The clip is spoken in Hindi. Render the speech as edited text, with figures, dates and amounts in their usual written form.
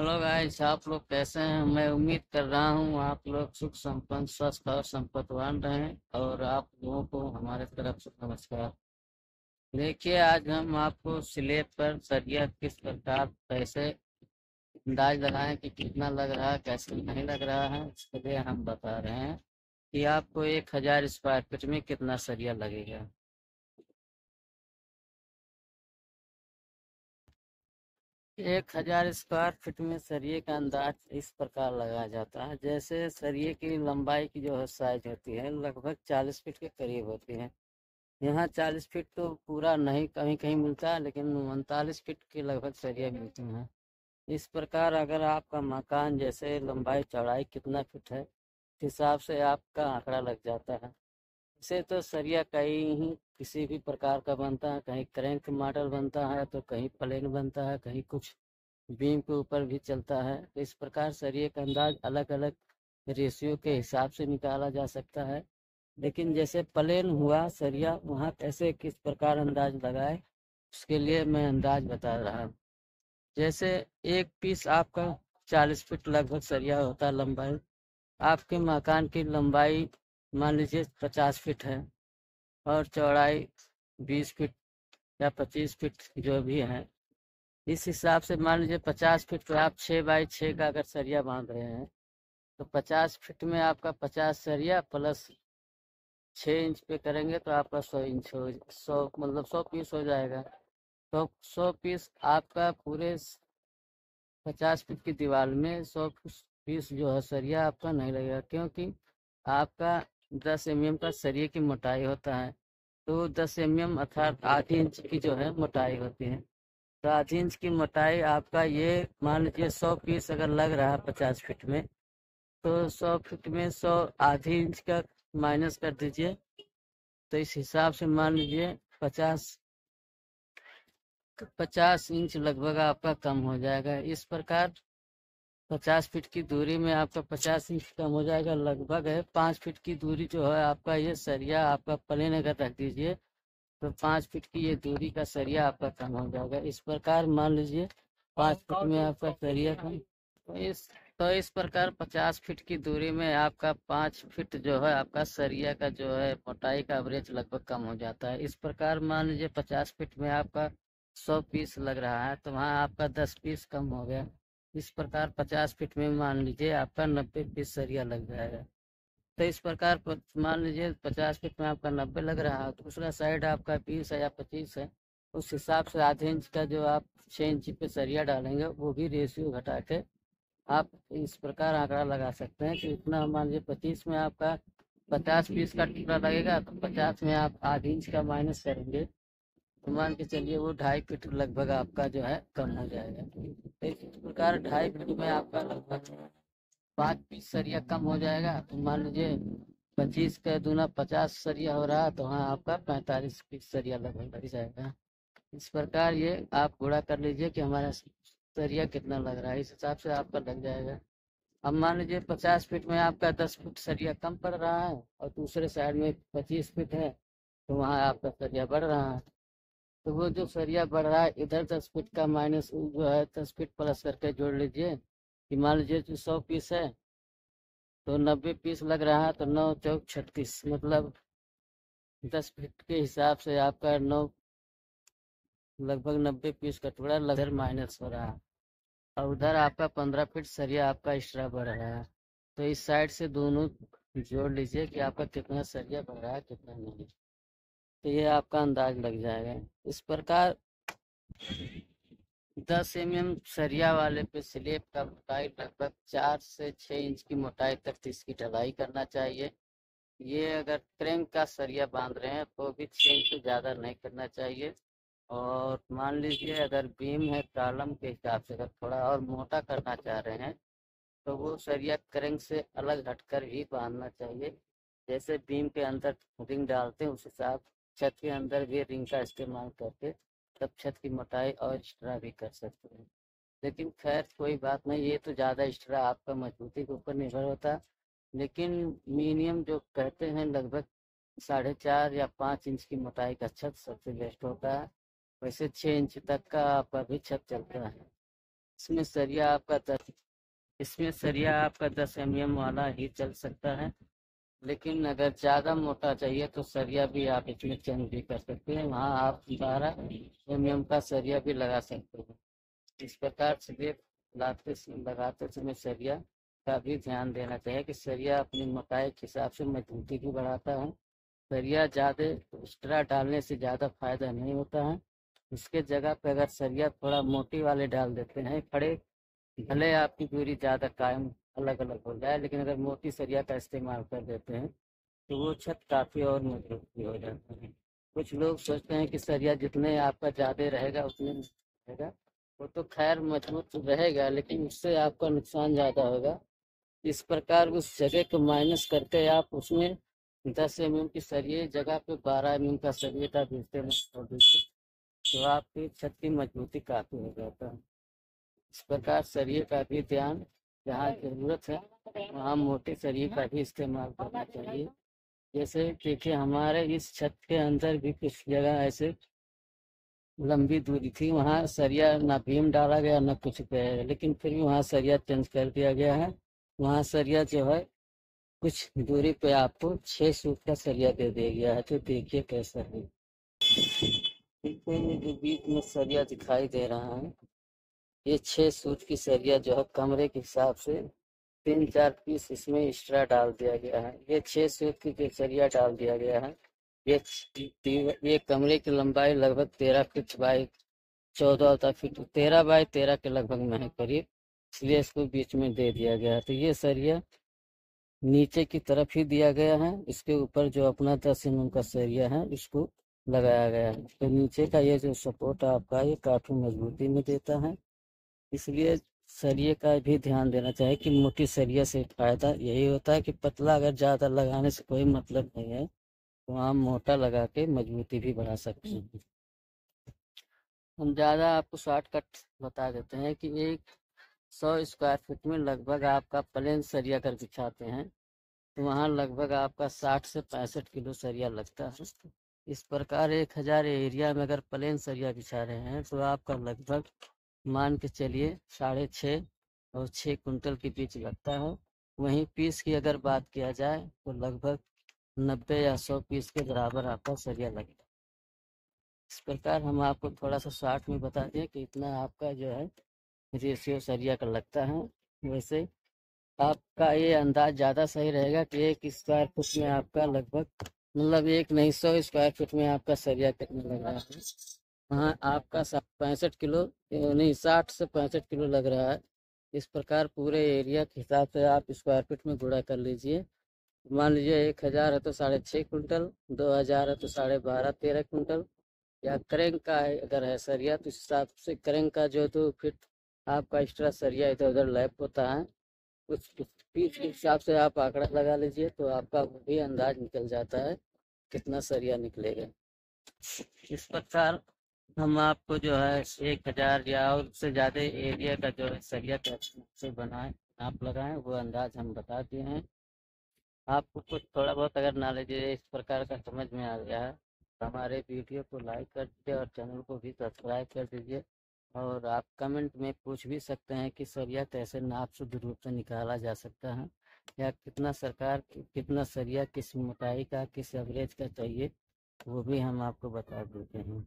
हेलो गाइस, आप लोग कैसे हैं? मैं उम्मीद कर रहा हूँ आप लोग सुख संपन्न स्वस्थ और संपत्तिवान रहें। और आप लोगों को हमारे तरफ से नमस्कार। देखिए, आज हम आपको स्लेब पर सरिया किस प्रकार कैसे अंदाज लगाएं कि कितना लग रहा है, कैसे नहीं लग रहा है, इसके लिए हम बता रहे हैं कि आपको 1000 स्क्वायर फीट में कितना सरिया लगेगा। 1000 स्क्वायर फीट में सरिये का अंदाज इस प्रकार लगाया जाता है। जैसे सरिये की लंबाई की जो है साइज होती है लगभग 40 फीट के करीब होती है। यहाँ 40 फीट तो पूरा नहीं, कहीं कहीं मिलता है, लेकिन 39 फीट के लगभग सरिया मिलते हैं। इस प्रकार अगर आपका मकान जैसे लंबाई चौड़ाई कितना फीट है, इस हिसाब से आपका आंकड़ा लग जाता है। इसे तो सरिया कई ही किसी भी प्रकार का बनता है, कहीं क्रैंक मॉडल बनता है तो कहीं प्लेन बनता है, कहीं कुछ बीम के ऊपर भी चलता है। तो इस प्रकार सरिये का अंदाज अलग अलग रेशियो के हिसाब से निकाला जा सकता है। लेकिन जैसे प्लेन हुआ सरिया, वहाँ कैसे किस प्रकार अंदाज लगाए, उसके लिए मैं अंदाज बता रहा हूँ। जैसे एक पीस आपका 40 फीट लगभग सरिया होता है लंबाई। आपके मकान की लंबाई मान लीजिए 50 फीट है और चौड़ाई 20 फीट या 25 फीट जो भी है। इस हिसाब से मान लीजिए 50 फीट पे आप 6 बाई 6 का अगर सरिया बांध रहे हैं, तो 50 फीट में आपका 50 सरिया प्लस 6 इंच पे करेंगे तो आपका 100 इंच हो, 100 मतलब 100 पीस हो जाएगा। तो 100 पीस आपका पूरे 50 फीट की दीवार में 100 पीस जो है सरिया आपका नहीं लगेगा, क्योंकि आपका 10 mm का सरिये की मोटाई होता है। तो 10 mm अर्थात आधी इंच की जो है मोटाई होती है। तो आधी इंच की मोटाई आपका ये मान लीजिए 100 पीस अगर लग रहा है 50 फीट में, तो 100 फीट में 100 आधी इंच का माइनस कर दीजिए। तो इस हिसाब से मान लीजिए 50 इंच लगभग आपका कम हो जाएगा। इस प्रकार 50 फीट की दूरी में आपका 50 इंच कम हो जाएगा, लगभग है 5 फीट की दूरी जो है आपका ये सरिया आपका प्लेन अगर रख दीजिए तो 5 फीट की ये दूरी का सरिया आपका कम हो जाएगा। इस प्रकार मान लीजिए 5 फीट में आपका सरिया कम। तो इस तो इस प्रकार 50 फीट की दूरी में आपका 5 फीट जो है आपका सरिया का जो है मोटाई का एवरेज लगभग कम हो जाता है। इस प्रकार मान लीजिए 50 फीट में आपका 100 पीस लग रहा है, तो वहाँ आपका 10 पीस कम हो गया। इस प्रकार 50 फीट में मान लीजिए आपका 90 पीस सरिया लग जाएगा। तो इस प्रकार मान लीजिए 50 फीट में आपका 90 लग रहा है, दूसरा साइड आपका 20 है या 25 है। उस हिसाब से आधे इंच का जो आप 6 इंच पे सरिया डालेंगे वो भी रेशियो घटा के आप इस प्रकार आंकड़ा लगा सकते हैं कि इतना मान लीजिए 25 में आपका 50 पीस का टुकड़ा लगेगा, तो 50 में आप आधे इंच का माइनस करेंगे तो मान के चलिए वो 2.5 फीट लगभग आपका जो है कम हो जाएगा। तो इस प्रकार 2.5 फीट में आपका लगभग 5 पीस सरिया कम हो जाएगा। तो मान लीजिए 25 का दूना 50 सरिया हो रहा है, तो हाँ आपका 45 पीस सरिया लगभग लग जाएगा। इस प्रकार ये आप गुणा कर लीजिए कि हमारा सरिया कितना लग रहा है, इस हिसाब से आपका लग जाएगा। अब मान लीजिए 50 फीट में आपका 10 फीट सरिया कम पड़ रहा है और दूसरे साइड में 25 फीट है, तो वहाँ आपका सरिया बढ़ रहा है। तो वो जो सरिया बढ़ रहा है इधर 10 फीट का माइनस जो है 10 फीट प्लस करके जोड़ लीजिए कि मान लीजिए जो 100 पीस है तो 90 पीस लग रहा है, तो 9 चौक 36 मतलब 10 फीट के हिसाब से आपका नौ लगभग 90 पीस का टुकड़ा लगभग माइनस हो रहा है। और उधर आपका 15 फीट सरिया आपका एक्स्ट्रा बढ़ रहा है। तो इस साइड से दोनों जोड़ लीजिए कि आपका कितना सरिया बढ़ रहा है कितना नहीं। तो ये आपका अंदाज लग जाएगा। इस प्रकार 10 mm सरिया वाले पे स्लेब का मोटाई लगभग 4 से 6 इंच की मोटाई तक इसकी ढलाई करना चाहिए। ये अगर क्रैंक का सरिया बांध रहे हैं तो भी 6 इंच से ज़्यादा नहीं करना चाहिए। और मान लीजिए अगर बीम है कॉलम के हिसाब से अगर थोड़ा और मोटा करना चाह रहे हैं तो वो सरिया क्रैंक से अलग हटकर ही बांधना चाहिए। जैसे बीम के अंदर रिंग डालते हैं उस हिसाब छत के अंदर भी रिंग का इस्तेमाल करके तब छत की मोटाई और एक्स्ट्रा भी कर सकते हैं। लेकिन खैर कोई बात नहीं, ये तो ज़्यादा एक्स्ट्रा आपका मजबूती के ऊपर निर्भर होता है। लेकिन मिनिमम जो कहते हैं लगभग 4.5 या 5 इंच की मोटाई का छत सबसे बेस्ट होता है। वैसे 6 इंच तक का आपका भी छत चलता है। इसमें सरिया आपका 10 mm वाला ही चल सकता है। लेकिन अगर ज़्यादा मोटा चाहिए तो सरिया भी आप इसमें चेंज भी कर सकते हैं, वहाँ आप 12 mm का सरिया भी लगा सकते हैं। इस प्रकार से लगाते समय सरिया का भी ध्यान देना चाहिए कि सरिया अपनी मोटाई के हिसाब से मजबूती भी बढ़ाता है। सरिया ज़्यादा एक्स्ट्रा डालने से ज़्यादा फायदा नहीं होता है। इसके जगह पे अगर सरिया थोड़ा मोटी वाले डाल देते हैं खड़े, भले आपकी दूरी ज़्यादा कायम अलग अलग हो जाए, लेकिन अगर मोटी सरिया का इस्तेमाल कर देते हैं तो वो छत काफ़ी और मजबूत भी हो जाती है। कुछ लोग सोचते हैं कि सरिया जितने आपका ज़्यादा रहेगा उतने में रहेगा, वो तो खैर मजबूत रहेगा लेकिन उससे आपका नुकसान ज़्यादा होगा। इस प्रकार उस जगह को माइनस करके आप उसमें 10 mm की सरिये जगह पे 12 mm का सरिये का भी इस्तेमाल कर दीजिए, तो आपकी छत की मजबूती काफ़ी हो जाता है। इस प्रकार सरिये का भी ध्यान, जहाँ ज़रूरत है वहाँ मोटे सरिये का भी इस्तेमाल करना चाहिए। जैसे देखिए हमारे इस छत के अंदर भी कुछ जगह ऐसे लंबी दूरी थी, वहाँ सरिया ना बीम डाला गया ना कुछ गया, लेकिन फिर भी वहाँ सरिया चेंज कर दिया गया है। वहाँ सरिया जो है कुछ दूरी पे आपको 6 फुट का सरिया दे दिया गया है, तो देखिए कैसा है। देखिए ये जो बीच में सरिया दिखाई दे रहा है, ये 6 फुट की सरिया जो है कमरे के हिसाब से 3-4 पीस इसमें एक्स्ट्रा डाल दिया गया है। ये 6 फुट की जो सरिया डाल दिया गया है, ये कमरे की लंबाई लगभग 13 फीट बाई 14 फीट, 13 बाई 13 के लगभग में है करीब, इसलिए इसको बीच में दे दिया गया है। तो ये सरिया नीचे की तरफ ही दिया गया है, इसके ऊपर जो अपना 10 mm का सरिया है इसको लगाया गया है। तो नीचे का ये जो सपोर्ट आपका ये काफी मजबूती में देता है, इसलिए सरिये का भी ध्यान देना चाहिए कि मोटी सरिया से फायदा यही होता है कि पतला अगर ज्यादा लगाने से कोई मतलब नहीं है, तो आप मोटा लगा के मजबूती भी बढ़ा सकते हैं। हम ज़्यादा आपको शॉर्टकट बता देते हैं कि 100 स्क्वायर फीट में लगभग आपका प्लेन सरिया अगर बिछाते हैं तो वहाँ लगभग आपका 60 से 65 किलो सरिया लगता है। इस प्रकार 1000 एरिया में अगर प्लेन सरिया बिछा रहे हैं तो आपका लगभग मान के चलिए 6.5 और 6 कुंटल के बीच लगता है। वहीं पीस की अगर बात किया जाए तो लगभग 90 या 100 पीस के बराबर आपका सरिया लगेगा। इस प्रकार हम आपको थोड़ा सा शॉर्ट में बता दें कि इतना आपका जो है रेशियो सरिया का लगता है। वैसे आपका ये अंदाज ज़्यादा सही रहेगा कि 1 स्क्वायर फुट में आपका लगभग, मतलब एक नहीं 100 स्क्वायर फुट में आपका सरिया कितना लग रहा है। हाँ आपका 65 किलो नहीं 60 से 65 किलो लग रहा है। इस प्रकार पूरे एरिया के हिसाब से आप स्क्वायर फीट में गुणा कर लीजिए। मान लीजिए 1000 है तो 6.5 कुंटल, 2000 है तो 12.5-13 कुंटल, या करेंग का है अगर है सरिया तो इस हिसाब से करेंग का जो 2 फीट आपका एक्स्ट्रा सरिया इधर उधर लैप होता है, उस पीस के हिसाब से आप आंकड़ा लगा लीजिए तो आपका वो भी अंदाज निकल जाता है कितना सरिया निकलेगा। इस प्रकार हम आपको जो है 1000 या और उससे ज़्यादा एरिया का जो है सरिया कैसे बनाए आप लगाएं वो अंदाज हम बता दिए हैं। आपको कुछ थोड़ा बहुत अगर नॉलेज इस प्रकार का समझ में आ गया है तो हमारे वीडियो को लाइक कर दीजिए और चैनल को भी सब्सक्राइब कर दीजिए। और आप कमेंट में पूछ भी सकते हैं कि सरिया कैसे नाप शुद्ध रूप से निकाला जा सकता है, या कितना सरिया किस मोटाई का किस एवरेज का चाहिए, वो भी हम आपको बता देते हैं।